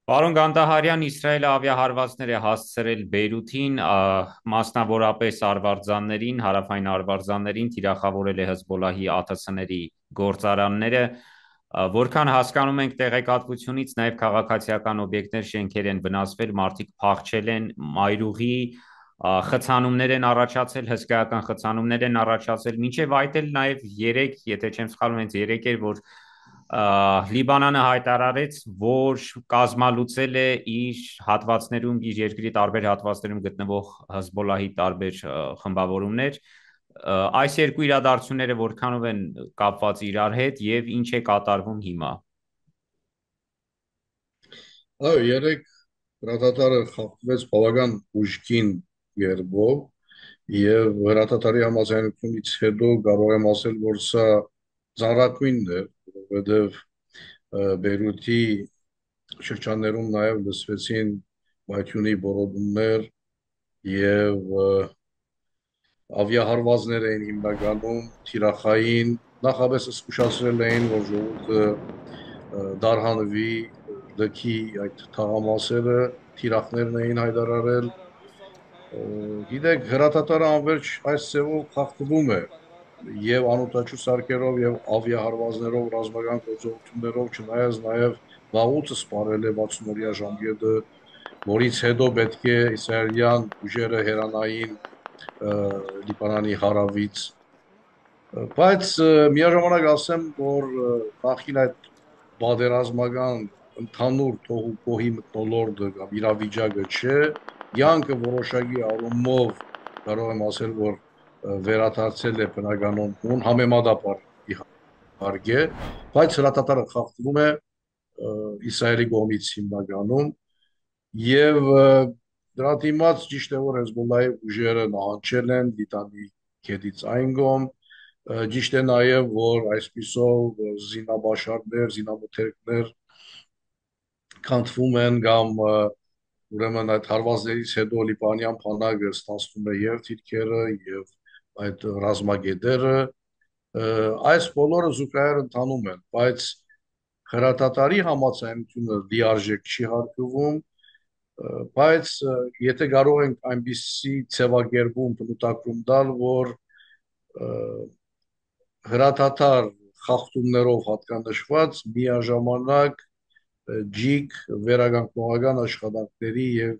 Պարոն Գանդահարյան, Իսրայելը ավիահարվածներ է հասցրել Բեյրութին, մասնավորապես Արվարձաններին, հարավային Արվարձաններին, թիրախավորել է Հեզբոլլահի ԱԹՍ-ների գործարանները։ Որքան հասկանում ենք տեղեկատվությունից, նաև քաղաքացիական օբյեկտներ, շենքեր են վնասվել, մարդիկ փախչել են, մայրուղի խցանումներ են առաջացել, հսկայական խցանումներ են առաջացել, մինչև այդ էլ նաև երեք, եթե չեմ սխալվում, հենց երեք էր, որ Լիբանանը հայտարարեց, որ կազմալուծել է իր հատվածներում, իր երկրի տարբեր հատվածներում գտնվող Հզբոլլահի տարբեր խմբավորումներ։ Այս երկու իրադարձությունները որքանով են կապված իրար հետ եւ ինչ է կատարվում հիմա։ Այո, երեք հրատատարը խախտվեց բավական ուժգին երբով եւ հրատատարի համաձայնությունից հետո կարող եմ ասել, որ սա ծանրակույնն է, որովհետեւ Բեյրութի շրջաններում նաև լսվեցին մայթյունի բորոտումներ եւ ավիահարվածներ էին հիմնականում թիրախային նախապես զսկուշացրել էին, որ ժողովուրդը դարհանվի լքի այդ թաղամասերը թիրախներն էին հայտարարել։ Գիտեք, հրատատարը անverջ այս ձևով խախտվում է եւ անօդաչու սարքերով եւ ավիահարվածներով ռազմական գործողություններով, չնայած նաեւ վաղուց սպառել է 60-օրյա ժամկետը, որից հետո պետք է իսրայելյան ուժերը հերանային Լիբանանի հարավից, բայց միաժամանակ ասեմ, որ նախին այդ պատերազմական ընդհանուր թողու փոխի մթնոլորտը կամ իրավիճակը չէ, յանքը որոշակի առումով կարող եմ ասել, որ վերադարձել է բնականոն համեմատաբար իհարկե, բայց հրատատարը խախտվում է Իսրայելի կողմից հիմնականում եւ դրա դիմաց ճիշտ է, որ Հեզբոլլահի ուժերը նահանջել են Լիտանի քետից այն կողմ, ճիշտ է նաև, որ այսպիսով զինաբաշարներ, զինամթերքներ քանդվում են կամ ուրեմն այդ հարվածներից հետո լիբանյան բանակը ստացվում է եւ թիրքերը եւ այդ ռազմագետերը, այս բոլորը զուգահեռ ընթանում են, բայց հրատատարի համաձայնությունը լիարժեք չի հարկվում, բայց եթե կարող ենք այնպիսի ձևակերպում բնութագրում տալ, որ հրատատար խախտումներով հատկանշված միաժամանակ ջիկ վերականգնողական աշխատանքների եւ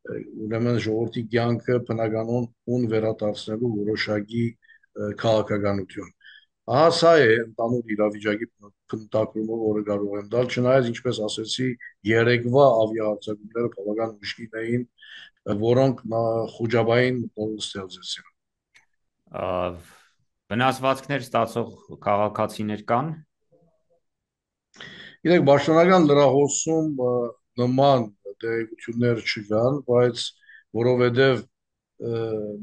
ուրեմն ժողովրդի կյանքը բնականon ուն վերադարձնելու որոշակի քաղաքականություն։ Ահա սա է ընդհանուր իրավիճակի փնտրումը, որը կարող եմ տալ, չնայած ինչպես ասեցի, երեկվա ավիահարձակումները բավական ուժգին էին, որոնք խոջաբային մթնոլորտ ստեղծեցին։ Վնասվածքներ ստացող քաղաքացիներ կան։ Գիտեք, պաշտոնական լրահոսում նման տեղեկություններ չկան, բայց որովհետև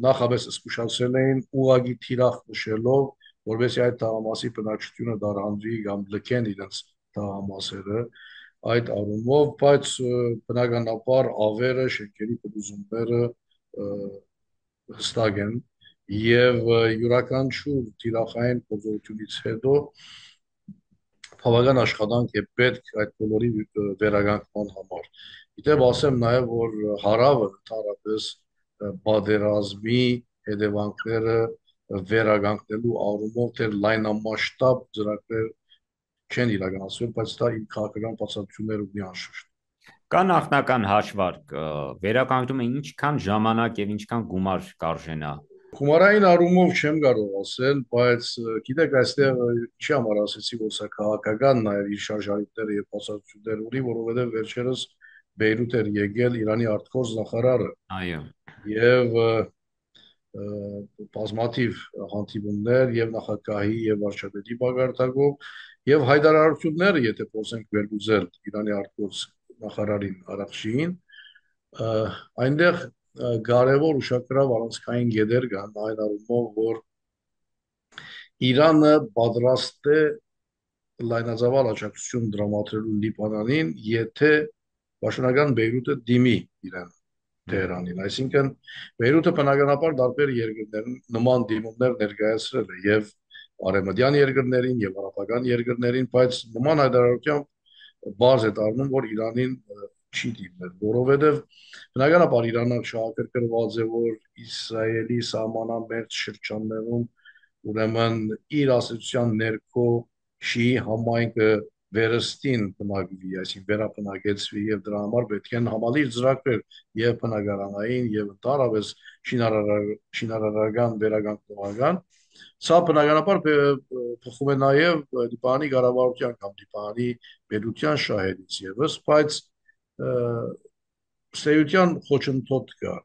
նախապես զսկուշացրել էին ուղագի թիրախ նշելով, որովհետեւ այդ տղամասի բնակչությունը դարհանվի կամ լքեն իրենց տղամասերը այդ առումով, բայց բնականաբար ավերը, շենքերի փլուզումները հստակ են եւ յուրաքանչյուր թիրախային գործողությունից հետո բավական աշխատանք է պետք այդ բոլորի վերականգնման համար։ Գիտեմ, ասեմ նաև, որ հարավը ընդհանրապես պատերազմի հետևանքները վերականգնելու առումով դեռ լայնամասշտաբ ծրագրեր չեն իրականացվել, բայց դա իմ քաղաքական բացատրություններ ունի անշուշտ։ Կա նախնական հաշվարկ, վերականգնումը ինչքան ժամանակ եւ ինչքան գումար կարժենա։ Գումարային առումով չեմ կարող ասել, բայց գիտեք, այստեղ ինչի համար ասեցի, որ սա քաղաքական նաև իր շարժարիքները եւ բացատրություններ ունի, որովհետեւ վերջերս Բեյրութ էր եկել Իրանի արտգործ նախարարը Այո։ եւ բազմաթիվ հանդիպումներ եւ նախագահի եւ վարչապետի մակարդակով եւ հայտարարությունները, եթե փորձենք վերլուծել Իրանի արտգործ նախարարին Արաքշիին, այնտեղ կարևոր ուշագրավ առանցքային գեդեր կան այն առումով, որ Իրանը պատրաստ է լայնածավալ աջակցություն դրամատրելու Լիբանանին, եթե պաշտոնական Բեյրութը դիմի իրեն Տեհրանին, այսինքն Բեյրութը բնականաբար տարբեր երկրներում նման դիմումներ ներկայացրել է եւ արևմտյան երկրներին եւ արաբական երկրներին, բայց նման հայտարարությամբ բաց է դառնում, որ Իրանին չի դիմել, որովհետև բնականաբար Իրանը շահագրգռված է, որ Իսրայելի սահմանամերձ շրջաններում ուրեմն իր ասոցիացիան ներքո շիի համայնքը վերստին բնակվի, այսինքն վերաբնակեցվի եւ դրա համար պետք են համալիր ծրագրեր եւ բնակարանային եւ ընդհանրապես շինարարական վերականգնողական սա բնականաբար փոխում է նաեւ Լիբանանի կառավարության կամ Լիբանանի պետության շահերից եւս, բայց սեյության խոչընդոտ կա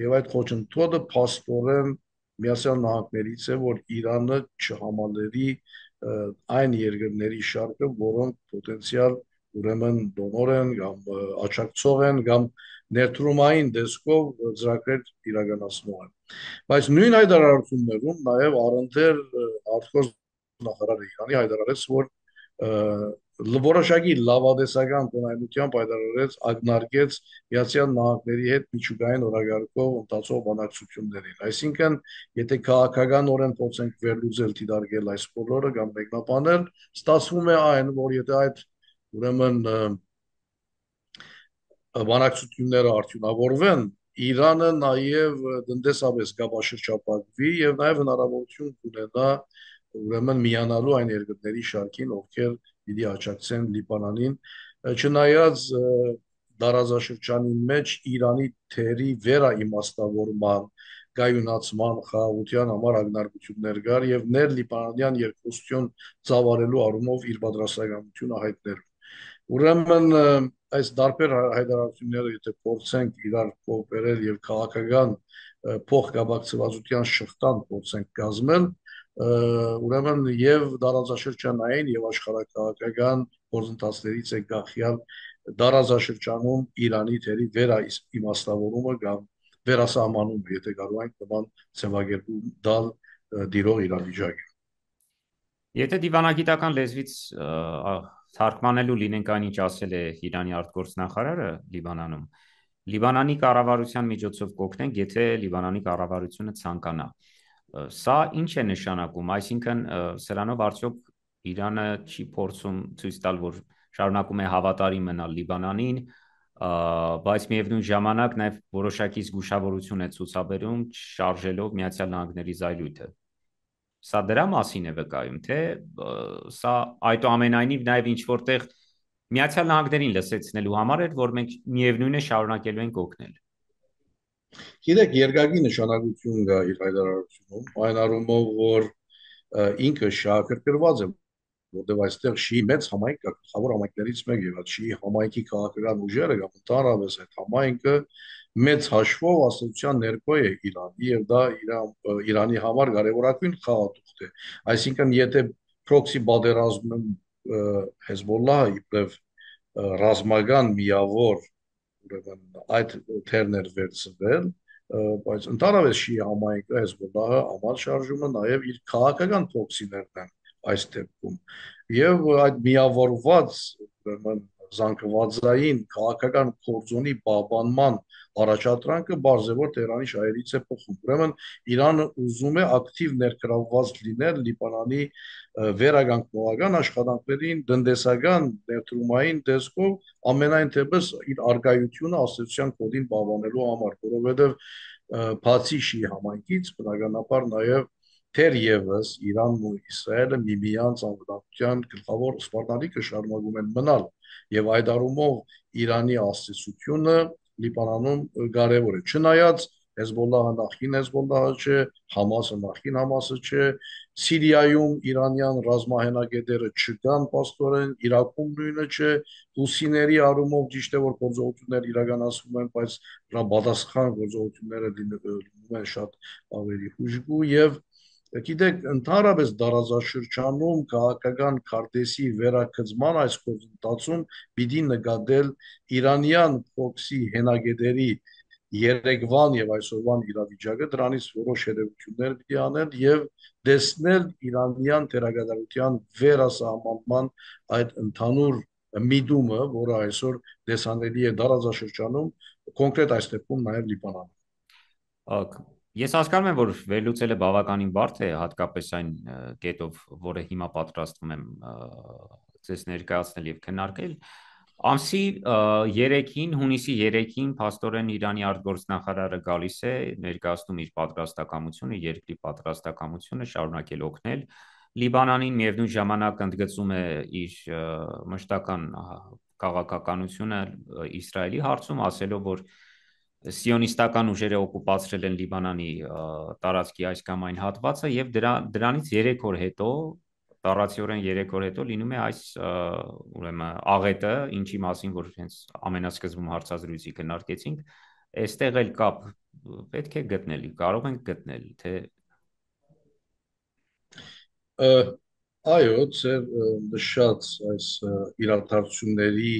եւ այդ խոչընդոտը փաստորեն Միացյալ Նահանգներից է, որ Իրանը չհամալերի այն երկրների շարքը, որոնք պոտենցիալ ուրեմն դոնոր են կամ աջակցող են կամ ներդրումային տեսքով ծրագրեր իրականացնող են։ Բայց նույն հայտարարություններում նաև առընթեր արտգործ նախարարը Իրանի հայտարարեց, որ որոշակի լավատեսական տնայնությամբ հայտարարեց ակնարկեց Միացյալ Նահանգների հետ միջուկային օրակարգով ընթացող բանակցություններին։ Այսինքն, եթե քաղաքականորեն փորձենք վերլուծել դիտարկել այս բոլորը կամ մեկնաբանել, ստացվում է այն, որ եթե այդ ուրեմն բանակցությունները արդյունավորվեն, Իրանը նաև տնտեսապես կապաշրջապատվի եւ նաև հնարավորություն կունենա ուրեմն միանալու այն երկրների շարքին, ովքեր պիտի աջակցեն Լիբանանին, չնայած դարաշրջանի մեջ Իրանի թերի վերաիմաստավորման, կայունացման, խաղաղության համար ակնարկություններ կար եւ ներ-լիբանանյան երկխոսություն ծավալելու առումով իր պատրաստակամությունը հայտնել։ Ուրեմն այս դարբեր հայտարարությունները եթե փորձենք իրար կողբերել եւ քաղաքական փոխկապակցվածության շղթան փորձենք կազմել, ուրեմն եւ դարաշրջանային եւ աշխարհակաղակական գործընթացներից է գախյալ դարաշրջանում Իրանի թերի վերաիմաստավորումը կամ վերասահմանումը, եթե կարող ենք նման ձևակերպում տալ դիրող իրավիճակը։ Եթե դիվանագիտական լեզվից թարգմանելու լինենք այն, ինչ ասել է Իրանի արտգործնախարարը Լիբանանում, Լիբանանի կառավարության միջոցով կօգնենք, եթե Լիբանանի կառավարությունը ցանկանա։ Սա ինչ է նշանակում, այսինքն սրանով արդյոք Իրանը չի փորձում ցույց տալ, որ շարունակում է հավատարիմ մնալ Լիբանանին, բայց միևնույն ժամանակ նաև որոշակի զգուշավորություն է ցուցաբերում շարժելով Միացյալ Նահանգների զայրույթը։ Սա դրա մասին է վկայում, թե սա այդուամենայնիվ նաև ինչ որտեղ Միացյալ Նահանգներին լսեցնելու համար էր, որ մենք միևնույն է շարունակելու ենք օգնել։ Գիտեք, երկակի նշանակություն կա իր հայտարարությունում, այն առումով, որ ինքը շահագրգռված է, որտեղ այստեղ շիի մեծ համայնք կա, գլխավոր համայնքներից մեկը, եւ այդ շիի համայնքի քաղաքական ուժերը կամ ընդհանրապես այդ համայնքը մեծ հաշվով աստվածության ներքո է Իրանի եւ դա Իրանի համար կարևորագույն խաղատուղթ է։ Այսինքն, եթե պրոքսի պատերազմում Հեզբոլլահը իբրև ռազմական միավոր ուրեմն այդ թերներ վերցվել, բայց ընդհանրապես շիի համայնքը Հեզբոլլահը աmal շարժումը նաև իր քաղաքական փոքսիներն են այս դեպքում եւ այդ միավորված ուրեմն զանգվածային քաղաքական կորձոնի պահպանման առաջադրանքը բարձր Տերանի շահերից է փոխում։ Ուրեմն Իրանը ուզում է ակտիվ ներգրավված լինել Լիբանանի վերականգնողական աշխատանքներին տնտեսական ներդրումային տեսքով ամենայն դեպս իր արկայությունը աստվածության կոդին պահպանելու համար, որովհետեւ բացի շիի համայնքից բնականաբար նաև թերևս Իրանն ու Իսրայելը միմյանց անվտանգության գլխավոր սպառնալիքը շարունակում են մնալ եւ այդ առումով Իրանի աստեցությունը Լիբանանում կարևոր է։ Չնայած Հեզբոլլահը նախին Հեզբոլլահը չէ, Համասը նախին Համասը չէ, Սիրիայում իրանյան ռազմահենագետերը չկան պաստորեն, Իրաքում նույնը չէ, հուսիների առումով ճիշտ է որ գործողություններ իրականացվում են, բայց դրա պատասխան գործողությունները լինում են շատ ավելի հուժկու եւ գիտեք, ընդհանրապես դարաշրջանում քաղաքական քարտեզի վերակցման այս գործընթացում պիտի նկատել իրանյան փոքսի հենագետերի երեկվան եւ այսօրվան իրավիճակը դրանից որոշ հետևություններ պիտի անել եւ տեսնել իրանյան թերագադարության վերասահմանման այդ ընդհանուր միտումը, որը այսօր տեսանելի է դարաշրջանում, կոնկրետ այս դեպքում նաեւ Լիբանանում։ Ես հասկանում եմ, որ վերլուծելը բավականին բարդ է, հատկապես այն կետով, որը հիմա պատրաստվում եմ ձեզ ներկայացնել եւ քննարկել, Ամսի 3-ին, հունիսի 3-ին փաստորեն Իրանի արտգործնախարարը գալիս է ներկայացնում իր պատրաստակամությունը, երկրի պատրաստակամությունը շարունակել օգնել Լիբանանին, միևնույն ժամանակ ընդգծում է իր մշտական քաղաքականությունը Իսրայելի հարցում, ասելով, որ սիոնիստական ուժերը օկուպացրել են Լիբանանի տարածքի այս կամ այն հատվածը եւ դրանից 3 օր հետո տառացիորեն 3 օր հետո լինում է այս ուրեմն աղետը, ինչի մասին որ հենց ամենասկզբում հարցազրույցի քննարկեցինք, այստեղ էլ կապ պետք է գտնել, կարող ենք գտնել, թե Այո, ձեր նշած այս իրադարձությունների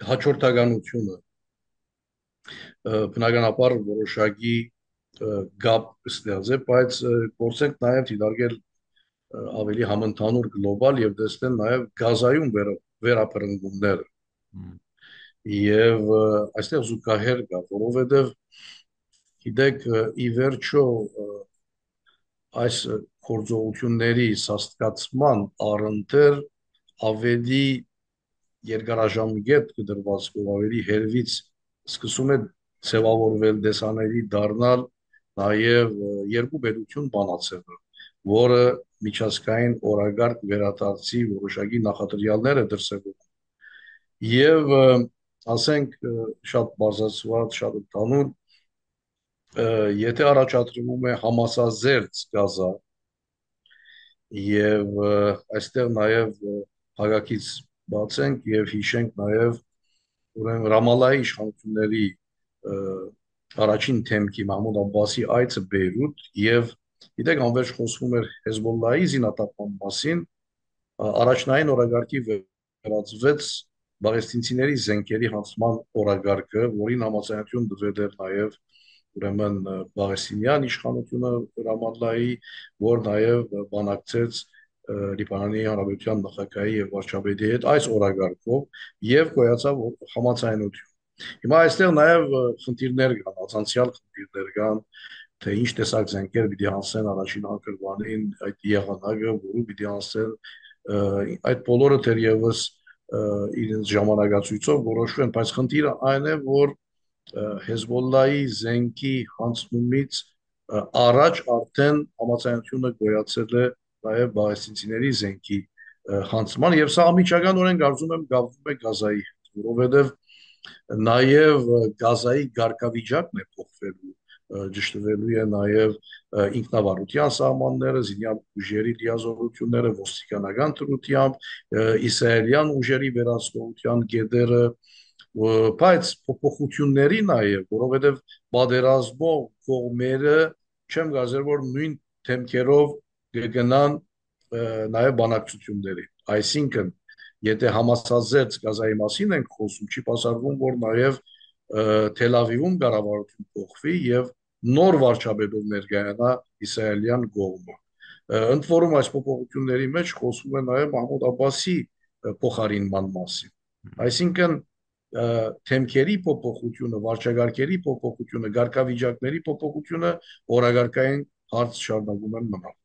հաջորդականությունը բնականաբար որոշակի գապ ստեղծե, բայց փորձենք նաև դիտարկել ավելի համընդհանուր գլոբալ եւ տեսնել նաև գազայում վերապրնգումները եւ այստեղ զուգահեռ կա, որովհետեւ գիտեք ի վերջո այս գործողությունների սաստկացման առընթեր ավելի երկարաժամկետ կդրվածքով ավելի հերվից սկսում է ձևավորվել դեսաների դառնալ նաև երկու պետություն բանացելը, որը միջազգային օրագարկ վերադարձի որոշակի նախադրյալներ է դրսևորում եւ ասենք շատ բարձրացված, շատ ընդհանուր, եթե առաջադրվում է համասազերծ գազա եւ այստեղ նաեւ հագակից բացենք եւ հիշենք նաեւ ուրեմն Ռամալայի իշխանությունների առաջին թեմքի Մահմուդ Աբբասի այցը Բեյրութ եւ գիտեք անվերջ խոսվում էր Հեզբոլլահի զինատապման մասին, առաջնային օրագարկի վերածվեց բաղեստինցիների զենքերի հանձնման օրագարկը, որին համաձայնություն տվել էր նաև ուրեմն բաղեստինյան իշխանությունը Ռամալլայի, որ նաև բանակցեց Լիբանանի Հանրապետության նախագահի եւ վարչապետի հետ այս օրագարկով եւ գոյացավ համաձայնություն։ Հիմա այստեղ նաև խնդիրներ կան, անցանցյալ խնդիրներ կան, թե ինչ տեսակ զենքեր պիտի անցնեն առաջին անկրվանին այդ եղանակը, որը պիտի անցնեն այդ բոլորը թերևս իրենց ժամանակացույցով որոշվում են, բայց խնդիրը այն է, որ Հեզբոլլայի զենքի հանձնումից առաջ արդեն համաձայնությունը գոյացել է նաև բաղեստինցիների զենքի հանձնման եւ սա անմիջականորեն կարծում եմ գավվում է Գազայի հետ, որովհետեւ նաև Գազայի ղեկավիճակն է փոխվելու ճշտվելու է նաև ինքնավարության սահմանները, զինյալ ուժերի լիազորությունները, ոստիկանական դրությամբ, իսրայելյան ուժերի վերահսկողության գետերը, բայց փոփոխությունների նաև, որովհետև պատերազմող կողմերը չեմ գազեր, որ նույն թեմքերով կգնան նաև բանակցությունների։ Այսինքն, եթե համացածերծ Գազայի մասին ենք խոսում, չի պասարվում, որ նաև Թելավիվում կառավարություն փոխվի եւ նոր վարչապետով ներկայանա իսրայելյան կողմը։ Ընդ որում այս փոփոխությունների մեջ խոսվում է նաև Մահմուդ Աբբասի փոխարինման մասին։ Այսինքն թեմքերի փոփոխությունը, վարչագարկերի փոփոխությունը, ղեկավիճակների փոփոխությունը օրագարկային հարց շարունակում են մնալ։